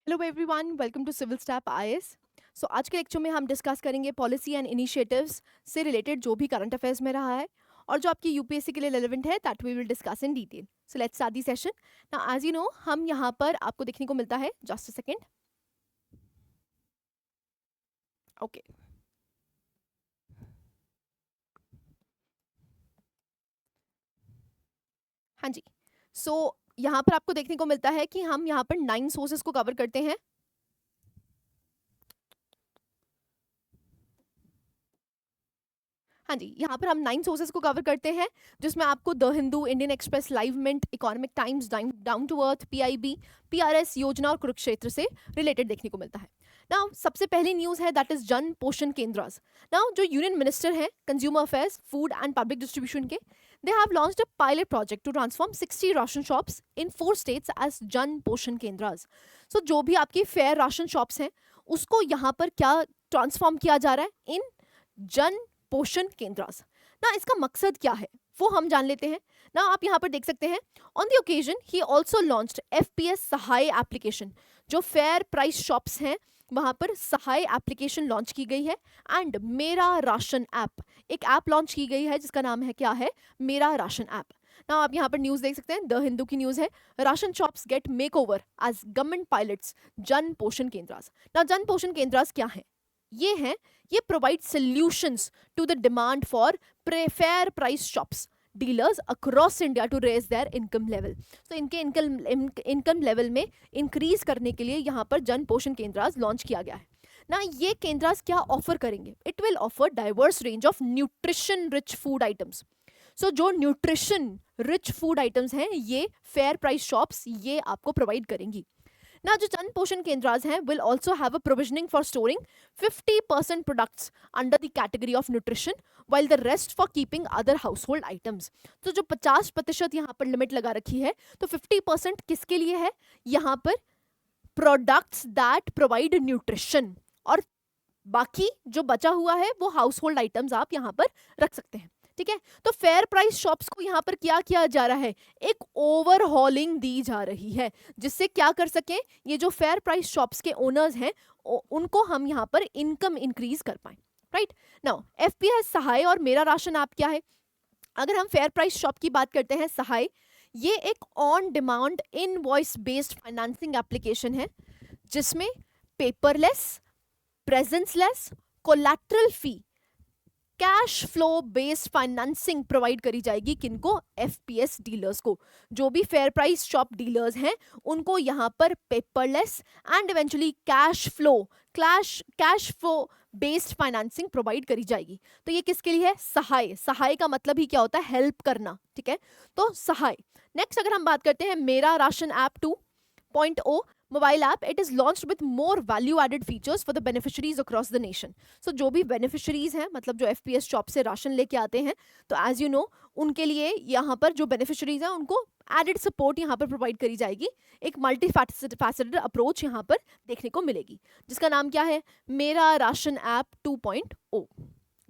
Hello everyone, welcome to CivilsTap IAS. So आज के lecture में हम डिस्कस करेंगे पॉलिसी एंड इनिशिएटिव्स से रिलेटेड जो भी करंट अफेयर्स में रहा है और जो आपकी यूपीएससी के लिए रेलेवेंट है, that we will discuss in detail. So let's start the session. Now as you know, हम यहाँ पर आपको देखने को मिलता है, जस्ट अ सेकेंड। ओके, हाँ जी। सो यहाँ पर आपको देखने को मिलता है कि हम यहाँ पर 9 सोर्सेज को कवर करते हैं। हाँ जी, यहाँ पर हम 9 सोर्सेज को कवर करते हैं, जिसमें आपको the Hindu, Indian Express, Live Mint, Economic Times, Down to Earth, PIB, PRS Yojana और कुरुक्षेत्र से रिलेटेड देखने को मिलता है। नाउ सबसे पहली न्यूज़ है that is Jan Poshan Kendras. Now जो यूनियन मिनिस्टर हैं consumer affairs, food and public distribution के, they have launched a pilot project to transform 60 ration shops in 4 states as Jan Poshan केंद्रास। सो जो भी आपकी फेयर राशन शॉप्स हैं, उसको यहाँ पर क्या ट्रांसफॉर्म किया जा रहा है, इन जन पोषण केंद्रास। ना इसका मकसद क्या है वो हम जान लेते हैं। ना आप यहाँ पर देख सकते हैं, on the occasion he also launched FPS Sahay application. जो फेयर प्राइस शॉप्स हैं वहां पर सहाय एप्लीकेशन लॉन्च की गई है, एंड मेरा राशन ऐप, एक ऐप लॉन्च की गई है जिसका नाम है, क्या है, मेरा राशन ऐप। ना आप यहाँ पर न्यूज देख सकते हैं, द हिंदू की न्यूज है, ration shops get makeover as government pilots Jan Poshan केंद्रास। ना जन पोषण केंद्रास क्या है, ये provide solutions to the demand for fair price shops dealers across India to raise their income level. तो इनके इनकम लेवल में इंक्रीज करने के लिए यहाँ पर जन पोषण केंद्रास लॉन्च किया गया है। ना ये केंद्रास क्या ऑफर करेंगे, it will offer diverse range of nutrition rich food items. So जो न्यूट्रिशन रिच फूड आइटम्स हैं, ये फेयर प्राइस शॉप्स ये आपको प्रोवाइड करेंगी। Now, जो जन पोषण केंद्रास हैं will also have a provisioning for storing 50% products under the category of nutrition, while the rest for keeping other household items. तो जो 50% यहाँ पर लिमिट लगा रखी है, तो 50% किसके लिए है, यहाँ पर प्रोडक्ट्स दैट प्रोवाइड न्यूट्रिशन, और बाकी जो बचा हुआ है वो हाउस होल्ड आइटम्स आप यहाँ पर रख सकते हैं। ठीक है, तो फेयर प्राइस शॉप्स को यहाँ पर क्या किया जा रहा है, एक ओवरहॉलिंग दी जा रही है, जिससे क्या कर सकें, ये जो फेयर प्राइस शॉप्स के ओनर्स हैं उनको हम यहाँ पर इनकम इंक्रीज कर पाए। राइट नाउ एफपीएस सहाय और मेरा राशन ऐप क्या है। अगर हम फेयर प्राइस शॉप की बात करते हैं, सहाय ये एक on demand invoice based financing application है, जिसमें paperless, presenceless, collateral free, cash flow based financing provide करी जाएगी। किनको, एफपीएस डीलर्स को। जो भी फेयर प्राइस शॉप डीलर्स हैं उनको यहाँ पर paperless and eventually cash flow based financing provide करी जाएगी। तो ये किसके लिए है, सहाय। सहाय का मतलब ही क्या होता है, हेल्प करना। ठीक है, तो सहाय। नेक्स्ट अगर हम बात करते हैं मेरा ration app 2.0 mobile app, it is launched with more value added features for the beneficiaries across the nation. So जो भी बेनिफिशरीज हैं, मतलब जो एफपीएस शॉप से राशन लेके आते हैं, तो एज यू नो उनके लिए यहाँ पर जो बेनिफिशरीज हैं उनको एडेड सपोर्ट यहाँ पर प्रोवाइड करी जाएगी। एक मल्टी फैसेटेड अप्रोच यहाँ पर देखने को मिलेगी, जिसका नाम क्या है, मेरा राशन ऐप 2.0।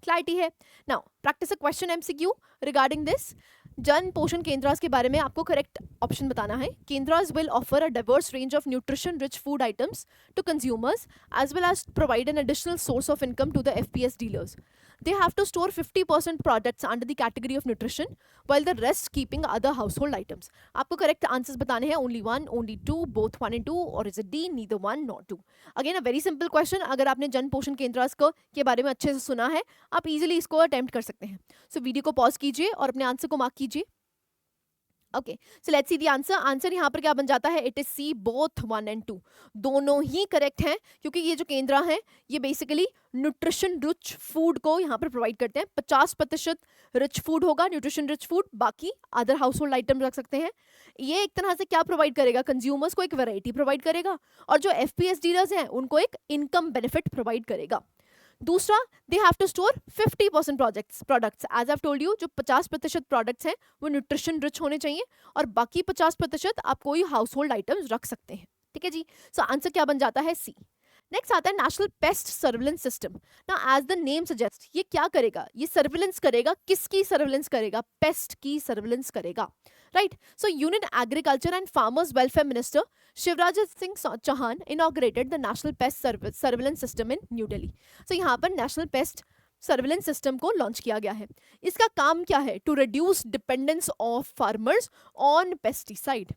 क्लैरिटी है। Now practice a question MCQ regarding this. जन पोषण केंद्रास के बारे में आपको करेक्ट ऑप्शन बताना है। Kendras will offer a diverse range of nutrition rich food items to consumers as well as provide an additional source of income to the FPS dealers. They have to store 50% products under the category of nutrition, while the rest keeping other household items. आपको correct answers बताने हैं, only one, only two, both 1 and 2, or is it D, neither 1 nor 2. Again a very simple question. अगर आपने जन पोषण केंद्रास को के बारे में अच्छे से सुना है, आप इजीली इसको अटेम्प्ट कर सकते हैं। सो वीडियो को पॉज कीजिए और अपने आंसर को मार्क कीजिए। Okay, so let's see the answer. Answer यहाँ पर क्या बन जाता है, it is C, both 1 and 2, दोनों ही करेक्ट हैं, क्योंकि ये जो केंद्र है ये बेसिकली न्यूट्रिशन रिच फूड को यहाँ पर प्रोवाइड करते हैं। 50% रिच फूड होगा, न्यूट्रिशन रिच फूड, बाकी अदर हाउस होल्ड आइटम रख सकते हैं। ये एक तरह से क्या प्रोवाइड करेगा, कंज्यूमर्स को एक वैरायटी प्रोवाइड करेगा, और जो एफपीएस डीलर्स हैं उनको एक इनकम बेनिफिट प्रोवाइड करेगा। दूसरा, they have to store 50% products. As I told you, जो 50% प्रोडक्ट्स हैं वो न्यूट्रिशन रिच होने चाहिए, और बाकी 50% आप कोई हाउस होल्ड आइटम्स रख सकते हैं। ठीक है जी, सो आंसर क्या बन जाता है, सी। नेक्स्ट आता है नेशनल पेस्ट सर्विलेंस सिस्टम। ना एज द नेम सजेस्ट, ये क्या करेगा, ये सर्विलेंस करेगा, किसकी सर्विलेंस करेगा, पेस्ट की सर्विलेंस करेगा। right? So Union Agriculture and Farmers Welfare Minister Shivraj Singh Chauhan inaugurated the National Pest Surveillance System in New Delhi. So यहाँ पर National Pest सर्विलेंस सिस्टम को लॉन्च किया गया है. इसका काम क्या है? To reduce dependence of farmers on pesticide.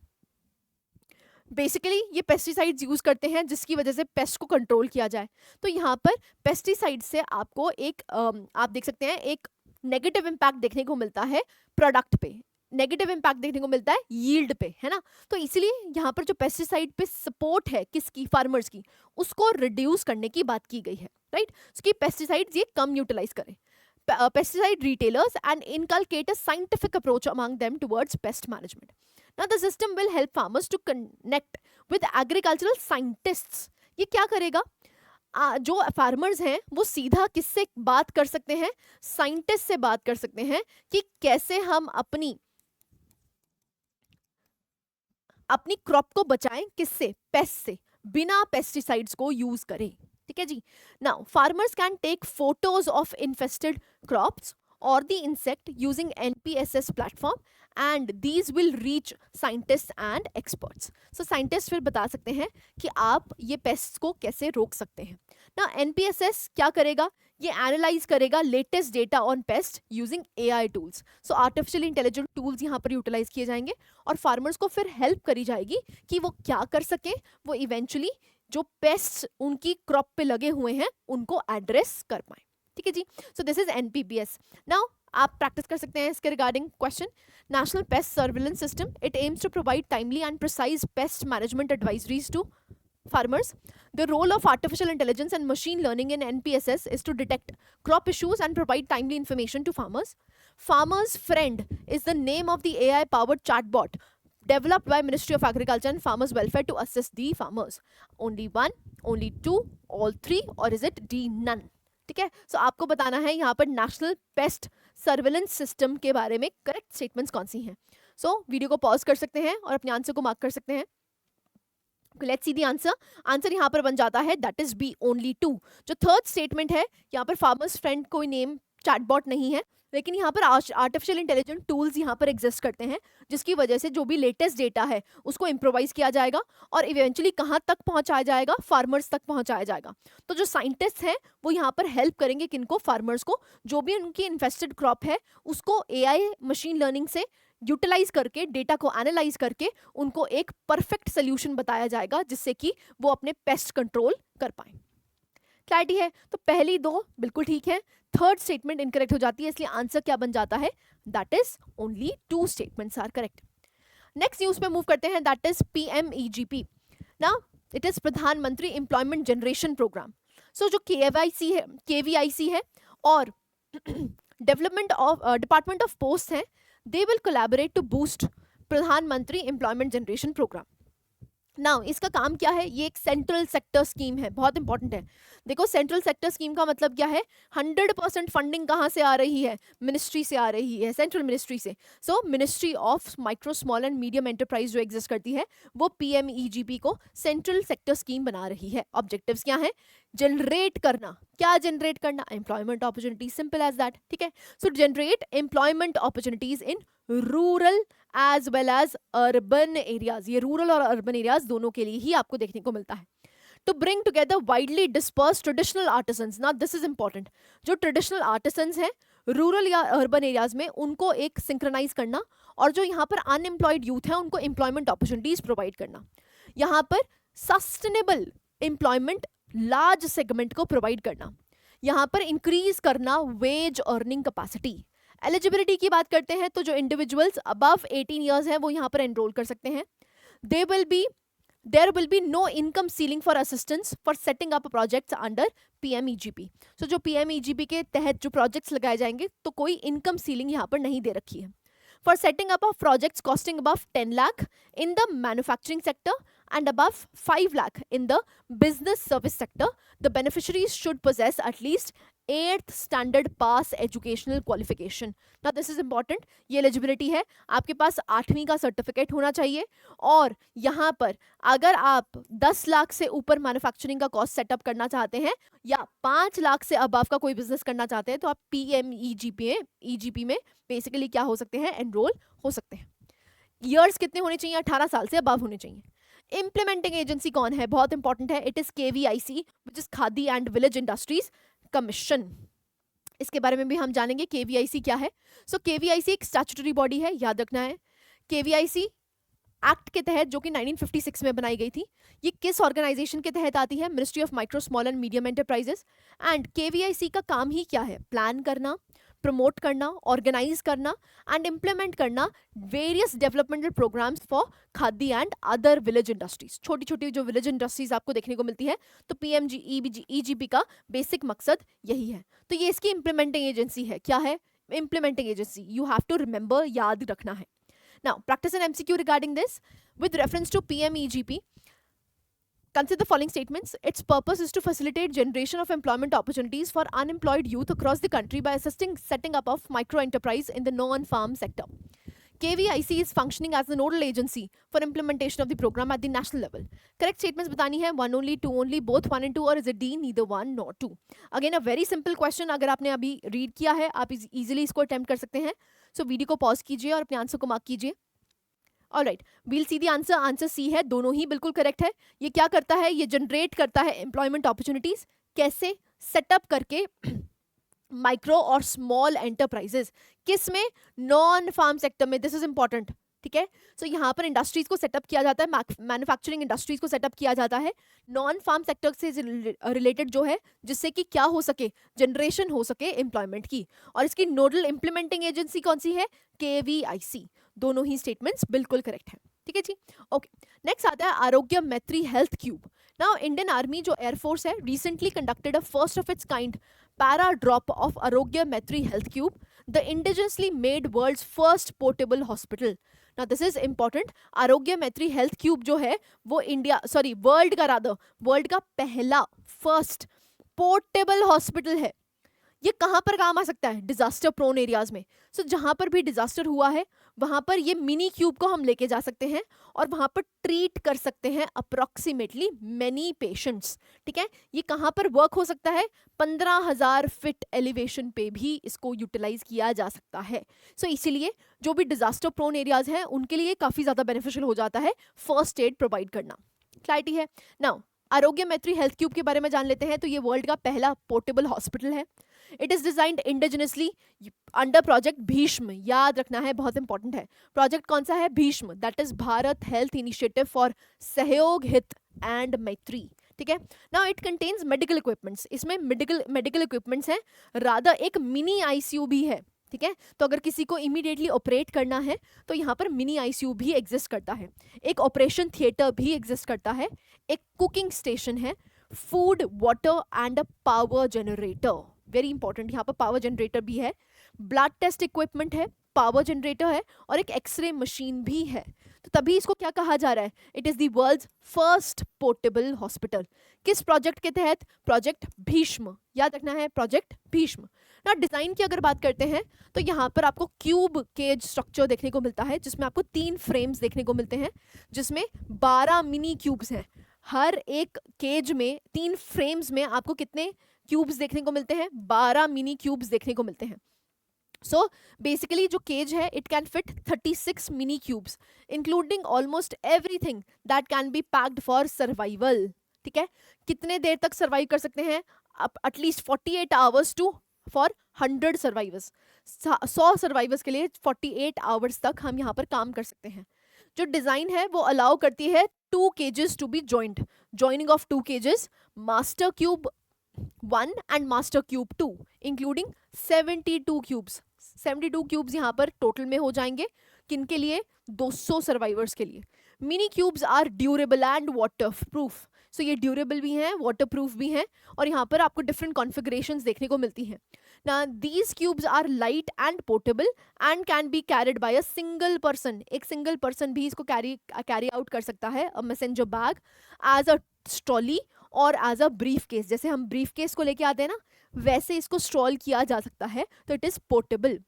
Basically ये पेस्टिसाइड्स यूज करते हैं जिसकी वजह से पेस्ट को कंट्रोल किया जाए. तो यहाँ पर पेस्टिसाइड से आपको एक आप देख सकते हैं एक नेगेटिव इम्पैक्ट देखने को मिलता है प्रोडक्ट पे, नेगेटिव इम्पैक्ट देखने को मिलता है यील्ड पे, है ना. तो इसलिए यहाँ पर जो पेस्टिसाइड पे सपोर्ट है किसकी, फार्मर्स की, उसको रिड्यूस करने की बात की गई है, राइट. कि पेस्टिसाइड्स ये कम यूटिलाइज करें. Pesticide retailers and inculcate a scientific approach among them towards pest management. Now the system will help farmers to connect with agricultural scientists. ये क्या करेगा? जो फार्मर्स हैं वो सीधा किससे बात कर सकते हैं? साइंटिस्ट से बात कर सकते हैं कि कैसे हम अपनी क्रॉप को बचाएं, किससे? पेस्ट से, बिना पेस्टिसाइड्स को यूज करें. ठीक है जी. Now farmers can take photos of infested crops और the insect using NPSS platform and these will reach scientist and experts. So scientist फिर बता सकते हैं कि आप ये पेस्ट को कैसे रोक सकते हैं. ना NPSS क्या करेगा? ये एनालाइज करेगा latest data on paste using AI tools. So artificial intelligent tools यहाँ पर यूटिलाइज किए जाएंगे और फार्मर्स को फिर हेल्प करी जाएगी कि वो क्या कर सकें, वो इवेंचुअली जो पेस्ट उनकी क्रॉप पे लगे हुए हैं उनको एड्रेस कर पाए. ठीक है जी. So this is NPPS. Now आप प्रैक्टिस कर सकते हैं इसके regarding question. National pest surveillance system, it aims to provide timely and precise pest management advisories to farmers. The role of artificial intelligence and machine learning in NPSS is to detect crop issues and provide timely information to farmers. Farmer's Friend is the name of the AI-powered chatbot developed by Ministry of Agriculture and Farmers Welfare to assist the farmers. Only one, only two, all three, or is it D, none? ठीक है. सो आपको बताना है यहाँ पर national pest surveillance system के बारे में करेक्ट स्टेटमेंट्स कौन सी हैं. सो वीडियो को पॉज कर सकते हैं और अपने आंसर को मार्क कर सकते हैं. Let's see the answer. Answer यहाँ पर बन जाता है that is B, only two. जो थर्ड स्टेटमेंट है यहाँ पर फार्मर्स फ्रेंड कोई नेम चैटबॉट नहीं है, लेकिन यहाँ पर आर्टिफिशियल इंटेलिजेंट टूल्स यहाँ पर एग्जिस्ट करते हैं जिसकी वजह से जो भी लेटेस्ट डेटा है उसको इम्प्रोवाइज किया जाएगा और इवेंचुअली कहाँ तक पहुँचाया जाएगा? फार्मर्स तक पहुँचाया जाएगा. तो जो साइंटिस्ट हैं वो यहाँ पर हेल्प करेंगे किनको? फार्मर्स को. जो भी उनकी इन्फेस्टेड क्रॉप है उसको AI मशीन लर्निंग से यूटिलाइज करके, डेटा को एनालाइज करके उनको एक परफेक्ट सोल्यूशन बताया जाएगा जिससे कि वो अपने पेस्ट कंट्रोल कर पाए. क्लैरिटी है? तो पहली दो बिल्कुल ठीक है, थर्ड स्टेटमेंट इनकरेक्ट हो जाती है, इसलिए आंसर क्या बन जाता है? That is only two statements are correct. Next news पे मूव करते हैं, that is PMEGP. Now it is Pradhanmantri employment generation programme. So जो KVIC है और development of department of post है, they will collaborate to boost Pradhanmantri employment generation programme. Now इसका काम क्या है? ये एक सेंट्रल सेक्टर स्कीम है, बहुत इंपॉर्टेंट है. देखो सेंट्रल सेक्टर स्कीम का मतलब क्या है? 100% फंडिंग कहाँ से आ रही है? मिनिस्ट्री से आ रही है, सेंट्रल मिनिस्ट्री से. सो ministry of micro small and medium enterprise जो एग्जिस्ट करती है वो PMEGP को सेंट्रल सेक्टर स्कीम बना रही है. ऑब्जेक्टिव्स क्या है? जनरेट करना. क्या जनरेट करना? Employment opportunities, simple as that. ठीक है. So generate employment opportunities in rural as well as urban areas. ये रूरल और अर्बन एरियाज दोनों के लिए ही आपको देखने को मिलता है. To bring together widely disperse traditional artisans. Now this is important. जो ट्रेडिशनल आर्टिसंस हैं रूरल या अर्बन एरियाज में उनको एक सिंक्रोनाइज करना और जो यहाँ पर अनएम्प्लॉयड यूथ है उनको एम्प्लॉयमेंट अपॉर्चुनिटीज प्रोवाइड करना. यहाँ पर सस्टेनेबल एम्प्लॉयमेंट लार्ज सेगमेंट को प्रोवाइड करना. यहाँ पर इंक्रीज करना वेज अर्निंग कैपेसिटी. एलिजिबिलिटी की बात करते हैं तो जो इंडिविजुअल्स अबव 18 ईयर्स हैं वो यहाँ पर एनरोल कर सकते हैं. There will be no income ceiling for assistance for setting up projects under PMEGP. So जो PMEGP के तहत जो प्रोजेक्ट्स लगाए जाएंगे तो कोई इनकम सीलिंग यहाँ पर नहीं दे रखी है. For setting up of projects costing above 10 lakh in the manufacturing sector and above 5 lakh in the business service sector, the beneficiaries should possess at least 8th standard pass educational qualification. Now this is important. ये eligibility है, आपके पास 8वीं का certificate होना चाहिए और यहाँ पर अगर आप 10 लाख से ऊपर मैन्युफैक्चरिंग का कॉस्ट सेटअप करना चाहते हैं या 5 लाख से अबव का कोई बिजनेस करना चाहते हैं तो आप PMEGP में बेसिकली क्या हो सकते हैं? एनरोल हो सकते हैं. ईयर्स कितने होने चाहिए, 18 साल से अबव होने चाहिए। इम्प्लीमेंटिंग एजेंसी कौन है, बहुत इंपॉर्टेंट है, it is KVIC which is khadi and village industries commission. इसके बारे में भी हम जानेंगे KVIC क्या है। सो KVIC एक स्टैट्यूटरी बॉडी है, याद रखना है। KVIC एक्ट के तहत जो कि 1956 में बनाई गई थी, ये किस ऑर्गेनाइजेशन के तहत आती है, ministry of micro small and medium enterprises. And KVIC का काम ही क्या है, प्लान करना, प्रमोट करना, ऑर्गेनाइज करना एंड इम्प्लीमेंट करना various developmental programmes for khadi and other village industries. छोटी छोटी जो विलेज इंडस्ट्रीज आपको देखने को मिलती है, तो PMGEGP का बेसिक मकसद यही है। तो ये इसकी इम्प्लीमेंटिंग एजेंसी है। क्या है implementing agency, you have to remember, याद रखना है। Now, practice an MCQ regarding this. With reference to PMEGP, consider the following statements. Its purpose is to facilitate generation of employment opportunities for unemployed youth across the country by assisting setting up of micro enterprise in the non-farm sector. KVIC is functioning as the nodal agency for implementation of the program at the national level. Correct statements बतानी है, one only, two only, both one and two, or is it D, neither one nor two? Again a very simple question, अगर आपने अभी read किया है आप easily इसको attempt कर सकते हैं। So वीडियो को पॉज कीजिए और अपने आंसर को मार्क कीजिए। Alright, we'll see the answer, answer C है, दोनों ही बिल्कुल करेक्ट है। ये क्या करता है, ये जनरेट करता है एम्प्लॉयमेंट अपॉर्चुनिटीज। कैसे, सेटअप करके माइक्रो और स्मॉल एंटरप्राइजेस, किस में, नॉन फार्म सेक्टर में, दिस इज इंपॉर्टेंट, ठीक है। सो यहाँ पर इंडस्ट्रीज को सेटअप किया जाता है, मैन्युफैक्चरिंग इंडस्ट्रीज को सेटअप किया जाता है नॉन फार्म सेक्टर से रिलेटेड जो है, जिससे कि क्या हो सके, जनरेशन हो सके एम्प्लॉयमेंट की। और इसकी नोडल इंप्लीमेंटिंग एजेंसी कौन सी है, KVIC। दोनों ही स्टेटमेंट्स बिल्कुल करेक्ट है, ठीक है जी। ओके, नेक्स्ट आता है Arogya Maitri health cube. Now Indian army जो एयरफोर्स है, recently conducted a first of its kind para drop of Arogya Maitri health cube, the indigenously made world's first portable hospital. Now this is important. आरोग्य Maitri health cube जो है वो world का पहला first portable hospital है। ये कहाँ पर काम आ सकता है, डिजास्टर प्रोन एरियाज में। सो जहाँ पर भी डिजास्टर हुआ है वहाँ पर ये मिनी क्यूब को हम लेके जा सकते हैं और वहाँ पर ट्रीट कर सकते हैं अप्रोक्सीमेटली मैनी पेशेंट्स, ठीक है। ये कहाँ पर वर्क हो सकता है, 15,000 फीट एलिवेशन पे भी इसको यूटिलाइज किया जा सकता है। सो इसीलिए जो भी डिजास्टर प्रोन एरियाज हैं उनके लिए काफ़ी ज़्यादा बेनिफिशियल हो जाता है फर्स्ट एड प्रोवाइड करना। क्लैरिटी है। नाउ आरोग्य मैत्री हेल्थ क्यूब के बारे में जान लेते हैं। तो ये वर्ल्ड का पहला पोर्टेबल हॉस्पिटल है। It is designed indigenously under project Bhishma, याद रखना है, बहुत इंपॉर्टेंट है। प्रोजेक्ट कौन सा है, Bhishma, that is Bharat health initiative for सहयोग हित एंड मैत्री, ठीक है। Now it contains medical equipments, इसमें मेडिकल इक्विपमेंट्स हैं, रादर एक मिनी ICU भी है, ठीक है। तो अगर किसी को इमीडिएटली ऑपरेट करना है तो यहाँ पर मिनी ICU भी एग्जिस्ट करता है, एक ऑपरेशन थिएटर भी एग्जिस्ट करता है, एक कुकिंग स्टेशन है, food, water and a power generator, very important, यहाँ पर पावर जनरेटर भी है, ब्लड टेस्ट इक्विपमेंट है, पावर जनरेटर है और एक एक्सरे मशीन भी है। तो तभी इसको क्या कहा जा रहा है, it is the world's first portable hospital. किस प्रोजेक्ट के तहत, प्रोजेक्ट भीष्म, याद रखना है, प्रोजेक्ट भीष्म। ना डिजाइन की अगर बात करते हैं तो यहाँ पर आपको क्यूब केज स्ट्रक्चर देखने को मिलता है, जिसमें आपको 3 फ्रेम्स देखने को मिलते हैं, जिसमें 12 मिनी क्यूब्स हैं। हर एक केज में 3 फ्रेम्स में आपको कितने क्यूब्स देखने को मिलते हैं, 12 मिनी क्यूब्स देखने को मिलते हैं। सो बेसिकली जो केज है it can fit 36 mini cubes including almost everything that can be packed for survival, ठीक है। कितने देर तक सर्वाइव कर सकते हैं, at least 48 hours to for 100 survivors, 100 survivors के लिए 48 आवर्स तक हम यहाँ पर काम कर सकते हैं। जो डिजाइन है वो अलाउ करती है 2 cages to be joint, joining of 2 cages, master cube 1 and master cube 2 including 72 cubes. 72 cubes यहाँ पर टोटल में हो जाएंगे, किनके लिए, 200 सर्वाइवर्स के लिए। Mini cubes are durable and waterproof, so ये ड्यूरेबल भी हैं, वाटर प्रूफ भी हैं, और यहाँ पर आपको डिफरेंट कॉन्फ़िगरेशंस देखने को मिलती हैं। ना these cubes are light and portable and can be carried by a single person, एक सिंगल पर्सन भी इसको कैरी आउट कर सकता है, a messenger bag, as a trolley और एज अ ब्रीफ केस। जैसे हम ब्रीफ केस को लेके आते हैं ना, वैसे इसको स्ट्रॉल किया जा सकता है, तो इट इज पोर्टेबल।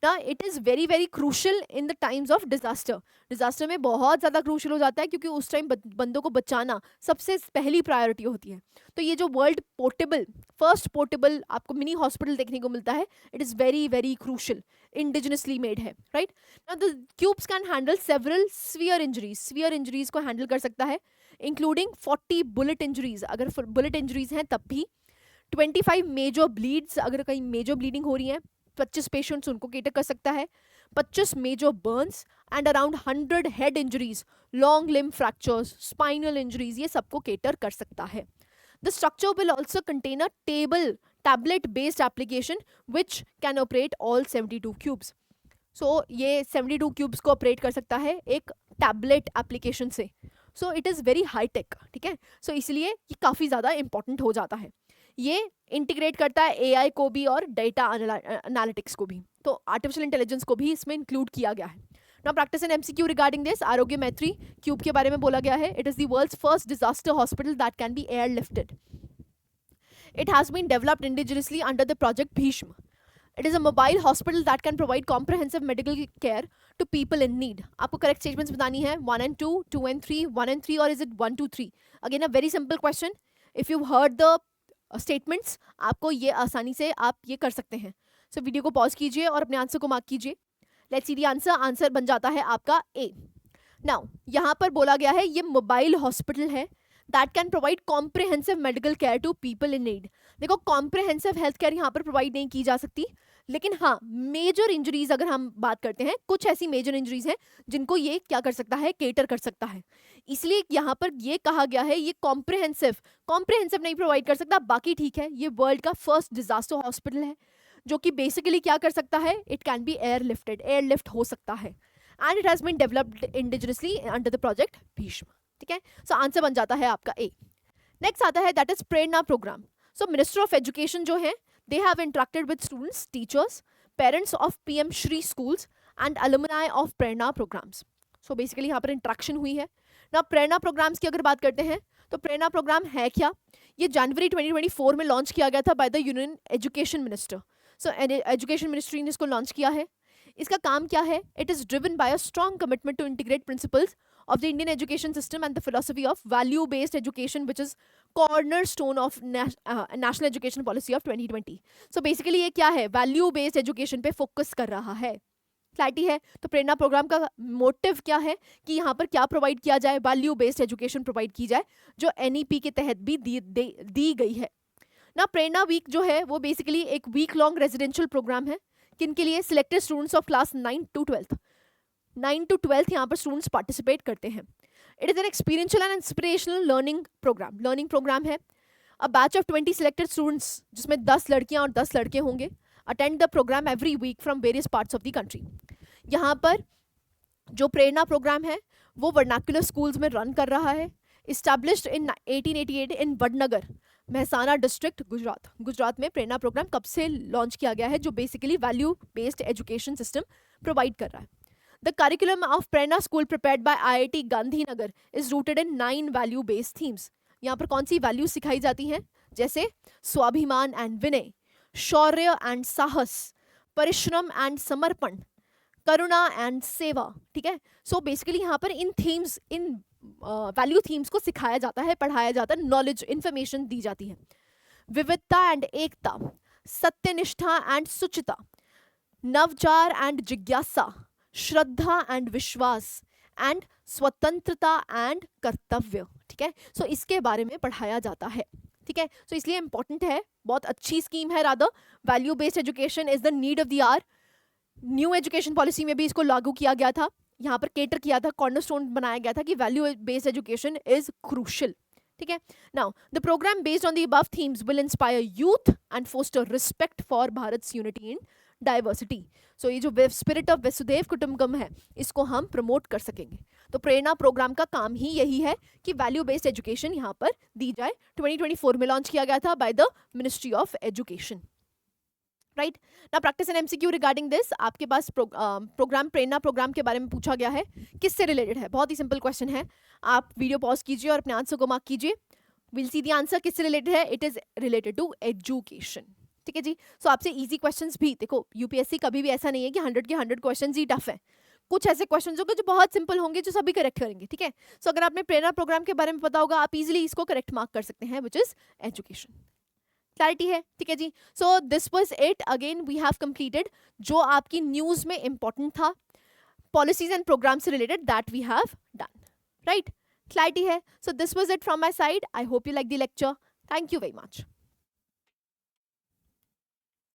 ना it is very very crucial in the times of disaster में बहुत ज़्यादा क्रूशल हो जाता है, क्योंकि उस टाइम बंदों को बचाना सबसे पहली प्रायोरिटी होती है। तो ये जो वर्ल्ड पोर्टेबल फर्स्ट पोर्टेबल आपको मिनी हॉस्पिटल देखने को मिलता है, it is very very crucial, indigenously made है, right. Now the cubes can handle several sphere injuries को हैंडल कर सकता है, इंक्लूडिंग 40 बुलेट इंजरीज, अगर बुलेट इंजरीज हैं तब भी, 25 मेजर ब्लीड्स, अगर कहीं मेजर ब्लीडिंग हो रही है 25 पेशेंट्स उनको केटर कर सकता है, 25 major burns and around 100 head injuries, long limb fractures, spinal injuries, ये सबको केटर कर सकता है। The structure will also contain a tablet based application which can operate all 72 cubes. So ये 72 क्यूब्स को ऑपरेट कर सकता है एक टैबलेट एप्लीकेशन से। So it is very high tech, ठीक है। सो इसलिए ये काफ़ी ज़्यादा इंपॉर्टेंट हो जाता है। ये इंटीग्रेट करता है एआई को भी और डेटा एनालिटिक्स को भी, तो आर्टिफिशियल इंटेलिजेंस को भी इसमें इंक्लूड किया गया है। Now practice an MCQ regarding this. Arogya Maitri cube के बारे में बोला गया है, it is the world's first disaster hospital that can be airlifted. It has been developed indigenously under the project Bhishma. It is a mobile hospital that can provide comprehensive medical care to people in need. आपको correct statements बतानी है 1 and 2, 2 and 3, 1 and 3, or is it 1, 2, 3? Again, a very simple question. If you've heard the statements, आपको ये आसानी से आप ये कर सकते हैं। So वीडियो को पॉज कीजिए और अपने आंसर को मार्क कीजिए। Let's see the answer. Answer बन जाता है आपका A. Now यहाँ पर बोला गया है ये मोबाइल हॉस्पिटल है that can provide comprehensive medical care to people in need. देखो कॉम्प्रिहेंसिव हेल्थ केयर यहाँ पर प्रोवाइड नहीं की जा सकती, लेकिन हाँ मेजर इंजरीज अगर हम बात करते हैं, कुछ ऐसी मेजर इंजरीज हैं जिनको ये क्या कर सकता है, केटर कर सकता है। इसलिए यहाँ पर ये कहा गया है ये कॉम्प्रिहेंसिव नहीं प्रोवाइड कर सकता, बाकी ठीक है। ये वर्ल्ड का फर्स्ट डिजास्टर हॉस्पिटल है जो कि बेसिकली क्या कर सकता है, it can be airlift हो सकता है, and it has been developed indigenously under the project Bhishma, ठीक है। सो आंसर बन जाता है आपका ए। नेक्स्ट आता है that is Prerna programme. So minister of education जो है they have interacted with students, teachers, parents of PM Shri schools and alumni of Prerna programmes. So basically यहाँ पर इंटरेक्शन हुई है ना। प्रेरणा प्रोग्राम्स की अगर बात करते हैं तो प्रेरणा प्रोग्राम है क्या, ये जनवरी 2024 में लॉन्च किया गया था by the union education minister. So education ministry ने इसको लॉन्च किया है। इसका काम क्या है, it is driven by a strong commitment to integrate principles of the Indian education system and the philosophy of value-based education, which is cornerstone of national education policy of 2020. So basically ये क्या है, value-based education पे focus कर रहा है। Clarity है? तो प्रेरणा programme का मोटिव क्या है कि यहाँ पर क्या प्रोवाइड किया जाए, वैल्यू बेस्ड एजुकेशन प्रोवाइड की जाए, जो NEP के तहत भी दी गई है ना। प्रेरणा वीक जो है वो बेसिकली एक वीक लॉन्ग रेजिडेंशियल प्रोग्राम है, किन के लिए, selected students of class 9 to 12th यहाँ पर स्टूडेंट्स पार्टिसिपेट करते हैं। It is an experiential and inspirational learning programme है। A batch of 20 selected students जिसमें 10 लड़कियाँ और 10 लड़के होंगे attend the programme every week from various parts of the country. यहाँ पर जो प्रेरणा प्रोग्राम है वो वर्नाक्युलर स्कूल्स में रन कर रहा है। Established in 1888 in Vadnagar, Mehsana district, Gujarat में प्रेरणा प्रोग्राम कब से लॉन्च किया गया है, जो basically value based education system provide कर रहा है। The curriculum of Prerna School prepared by IIT Gandhinagar is rooted in 9 value-based themes. यहाँ पर कौन सी वैल्यूज सिखाई जाती हैं, जैसे स्वाभिमान एंड विनय, शौर्य एंड साहस, परिश्रम एंड समर्पण, करुणा एंड सेवा, ठीक है। सो बेसिकली यहाँ पर इन थीम्स, इन वैल्यू थीम्स को सिखाया जाता है, पढ़ाया जाता है, नॉलेज इन्फॉर्मेशन दी जाती है। विविधता एंड एकता, सत्यनिष्ठा एंड सुचिता, नवचार एंड जिज्ञासा, श्रद्धा एंड विश्वास एंड स्वतंत्रता एंड कर्तव्य, ठीक है। सो इसके बारे में पढ़ाया जाता है, ठीक है। सो इसलिए इंपॉर्टेंट है, बहुत अच्छी स्कीम है। Rather value based education is the need of the hour. New education policy में भी इसको लागू किया गया था, यहाँ पर केटर किया था, कॉर्नरस्टोन बनाया गया था कि value based education is crucial, ठीक है। Now the programme based on the above themes will inspire youth and foster respect for Bharat unity in diversity. So ये जो स्पिरिट ऑफ वसुधैव कुटुंबकम है इसको हम प्रमोट कर सकेंगे। तो प्रेरणा प्रोग्राम का काम ही यही है कि वैल्यू बेस्ड एजुकेशन यहाँ पर दी जाए। 2024 में लॉन्च किया गया था by the ministry of education, right. ना practice an MCQ regarding this. आपके पास प्रोग्राम प्रेरणा प्रोग्राम के बारे में पूछा गया है, किससे रिलेटेड है, बहुत ही सिंपल क्वेश्चन है। आप वीडियो पॉज कीजिए और अपने आंसर को मार्क कीजिए। विल सी द आंसर किससे रिलेटेड है, it is related to education, ठीक है जी। सो आपसे इजी क्वेश्चंस भी, देखो यूपीएससी कभी भी ऐसा नहीं है कि 100 के 100 क्वेश्चंस ही टफ है। कुछ ऐसे क्वेश्चंस होंगे जो बहुत सिंपल होंगे, जो सभी करेक्ट करेंगे, ठीक है। सो अगर आपने प्रेरणा प्रोग्राम के बारे में पता होगा, आप इजीली इसको करेक्ट मार्क कर सकते हैं, विच इज एजुकेशन। क्लैरिटी है, ठीक है जी। So this was it, again we have completed जो आपकी न्यूज में इंपॉर्टेंट था, पॉलिसीज एंड प्रोग्राम से related, that we have done, right. Clarity है। So this was it from my side. I hope you like the lecture. Thank you very much.